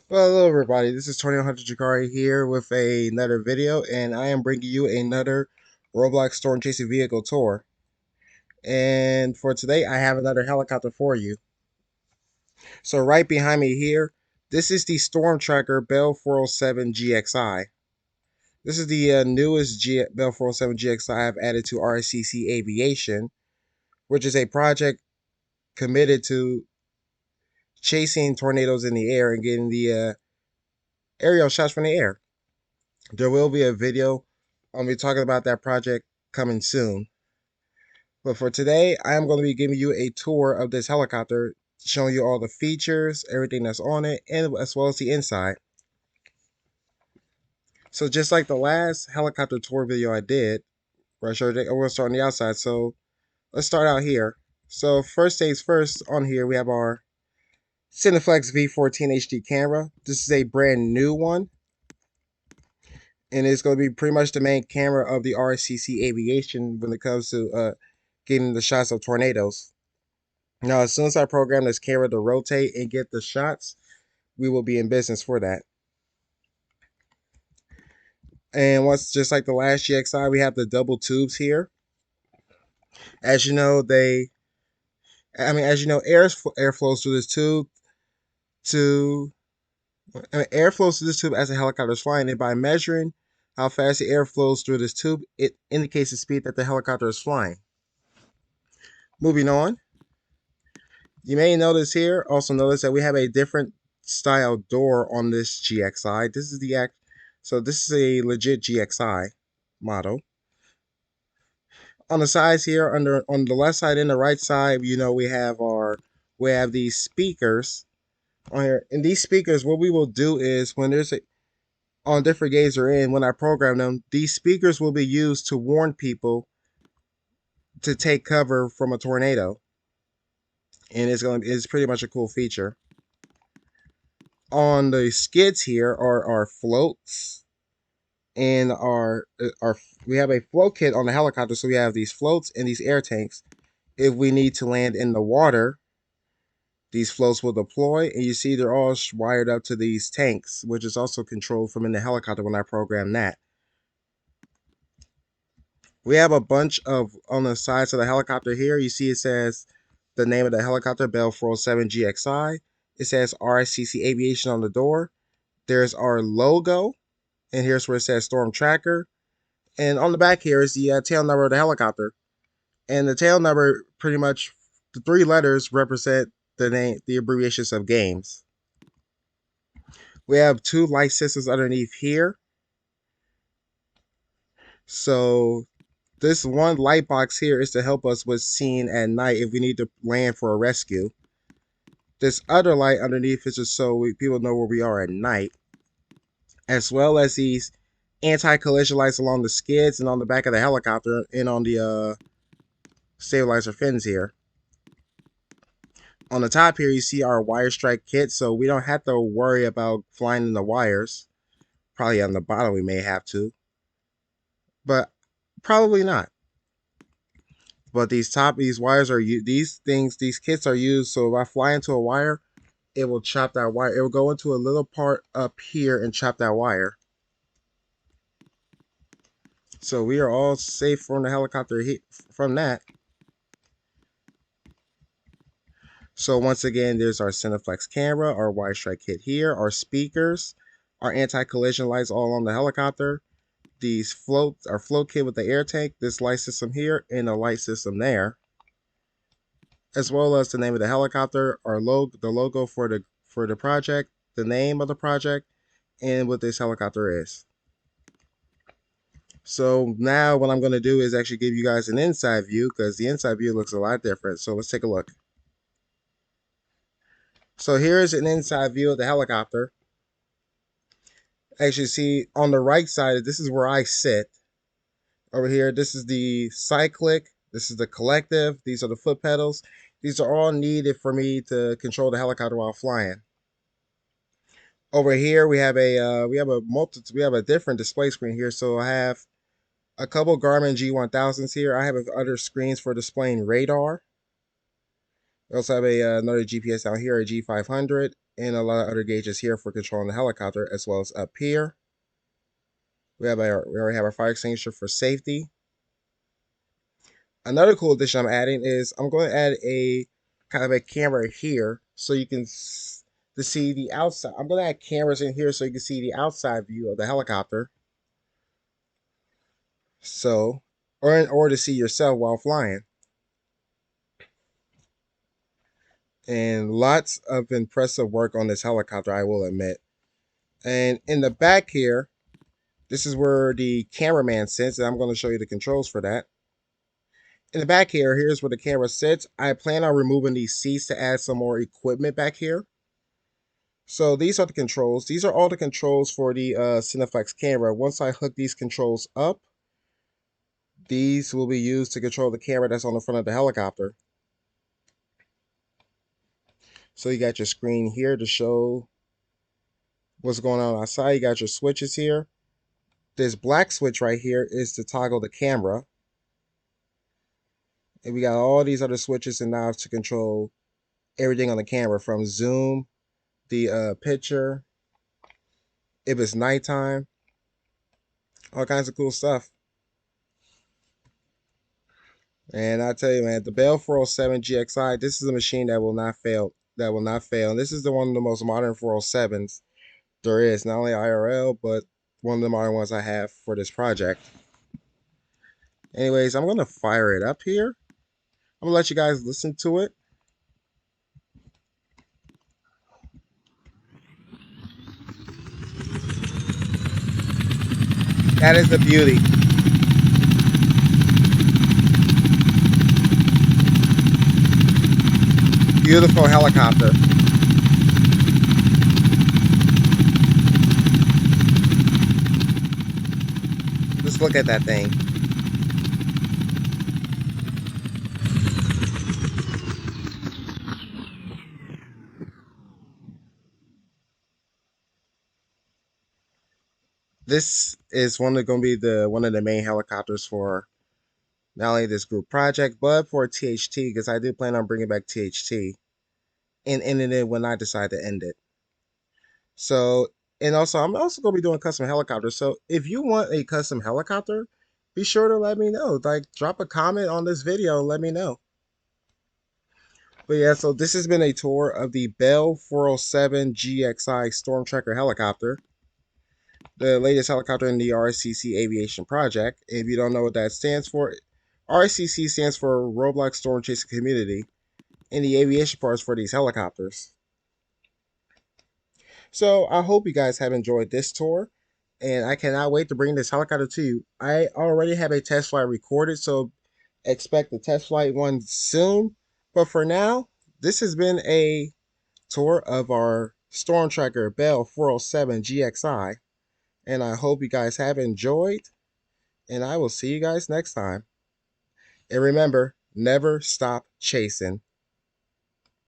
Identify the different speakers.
Speaker 1: Well, hello everybody, this is Tony Hunter Jakari here with another video, and I am bringing you another Roblox Storm Chasing Vehicle tour. And for today, I have another helicopter for you. So right behind me here, this is the Storm Tracker Bell 407 GXI. This is the newest Bell 407 GXI I've added to RCC Aviation, which is a project committed to chasing tornadoes in the air and getting the aerial shots from the air. There will be a video I'll be talking about that project coming soon. But for today, I am going to be giving you a tour of this helicopter, showing you all the features, everything that's on it, and as well as the inside. So just like the last helicopter tour video I did, where I showed it, I'm going to start on the outside. So let's start out here. So first things first, on here we have our Cineflex V14 HD camera. This is a brand new one, and it's going to be pretty much the main camera of the RCC Aviation when it comes to getting the shots of tornadoes. Now, as soon as I program this camera to rotate and get the shots, we will be in business for that. And once, just like the last GXI, we have the double tubes here. As you know, air flows through this tube to, air flows through this tube as the helicopter is flying. And by measuring how fast the air flows through this tube, it indicates the speed that the helicopter is flying. Moving on, you may also notice that we have a different style door on this GXI. This is a legit GXI model. On the sides here, on the left side and the right side, we have these speakers on here. And these speakers, what we will do is on different games we're in, when I program them, these speakers will be used to warn people to take cover from a tornado. And it's pretty much a cool feature. On the skids here are our floats, and our we have a float kit on the helicopter, so we have these floats and these air tanks. If we need to land in the water, these floats will deploy, and you see they're all wired up to these tanks, which is also controlled from in the helicopter when I program that. We have a bunch of, on the sides of the helicopter here, you see it says the name of the helicopter, Bell 407 GXI. It says RCC Aviation on the door. There's our logo, and here's where it says Storm Tracker. And on the back here is the tail number of the helicopter. And the tail number, pretty much, the three letters represent the abbreviations of games. We have two light systems underneath here. So this one light box here is to help us with seeing at night if we need to land for a rescue. This other light underneath is just so people know where we are at night, as well as these anti-collision lights along the skids and on the back of the helicopter and on the stabilizer fins here. On the top here, you see our wire strike kit, so we don't have to worry about flying in the wires. Probably on the bottom we may have to, but probably not. But these wires are these kits are used, so if I fly into a wire, it will chop that wire. It will go into a little part up here and chop that wire. So we are all safe from the helicopter from that. So once again, there's our Cineflex camera, our wire strike kit here, our speakers, our anti-collision lights all on the helicopter. Our float kit with the air tank, this light system here, and a light system there, as well as the name of the helicopter, the logo for the project, the name of the project, and what this helicopter is. So now what I'm going to do is actually give you guys an inside view, because the inside view looks a lot different. So let's take a look. So here's an inside view of the helicopter. As you see on the right side, this is where I sit. Over here, this is the cyclic, this is the collective, these are the foot pedals. These are all needed for me to control the helicopter while flying. Over here, we have a different display screen here. So I have a couple Garmin G1000s here. I have other screens for displaying radar. We also have another GPS down here, a G500, and a lot of other gauges here for controlling the helicopter, as well as up here. We already have our fire extinguisher for safety. Another cool addition I'm adding is I'm going to add a kind of a camera here so you can to see the outside. I'm going to add cameras in here so you can see the outside view of the helicopter. So, or to see yourself while flying. And lots of impressive work on this helicopter, I will admit. And in the back here, this is where the cameraman sits, and I'm going to show you the controls for that. In the back here, here's where the camera sits. I plan on removing these seats to add some more equipment back here. So these are the controls. These are all the controls for the Cineflex camera. Once I hook these controls up, these will be used to control the camera that's on the front of the helicopter. So you got your screen here to show what's going on outside. You got your switches here. This black switch right here is to toggle the camera. And we got all these other switches and knobs to control everything on the camera, from zoom, the picture, if it's nighttime, all kinds of cool stuff. And I tell you, man, the Bell 407 GXI, this is a machine that will not fail. That will not fail. And this is the one of the most modern 407s there is, not only IRL, but one of the modern ones I have for this project. Anyways, I'm going to fire it up here. I'm going to let you guys listen to it. That is the beauty. Beautiful helicopter. Just look at that thing. This is going to be one of the main helicopters for not only this group project, but for THT, because I do plan on bringing back THT and ending it when I decide to end it. So, and also, I'm also going to be doing custom helicopters. So, if you want a custom helicopter, be sure to let me know. Like, drop a comment on this video and let me know. But yeah, so this has been a tour of the Bell 407 GXI Storm Tracker helicopter, the latest helicopter in the RCC aviation project. If you don't know what that stands for, RCC stands for Roblox Storm Chasing Community, and the aviation parts for these helicopters. So I hope you guys have enjoyed this tour, and I cannot wait to bring this helicopter to you. I already have a test flight recorded, so expect the test flight one soon. But for now, this has been a tour of our Storm Tracker Bell 407 GXI, and I hope you guys have enjoyed, and I will see you guys next time. And remember, never stop chasing.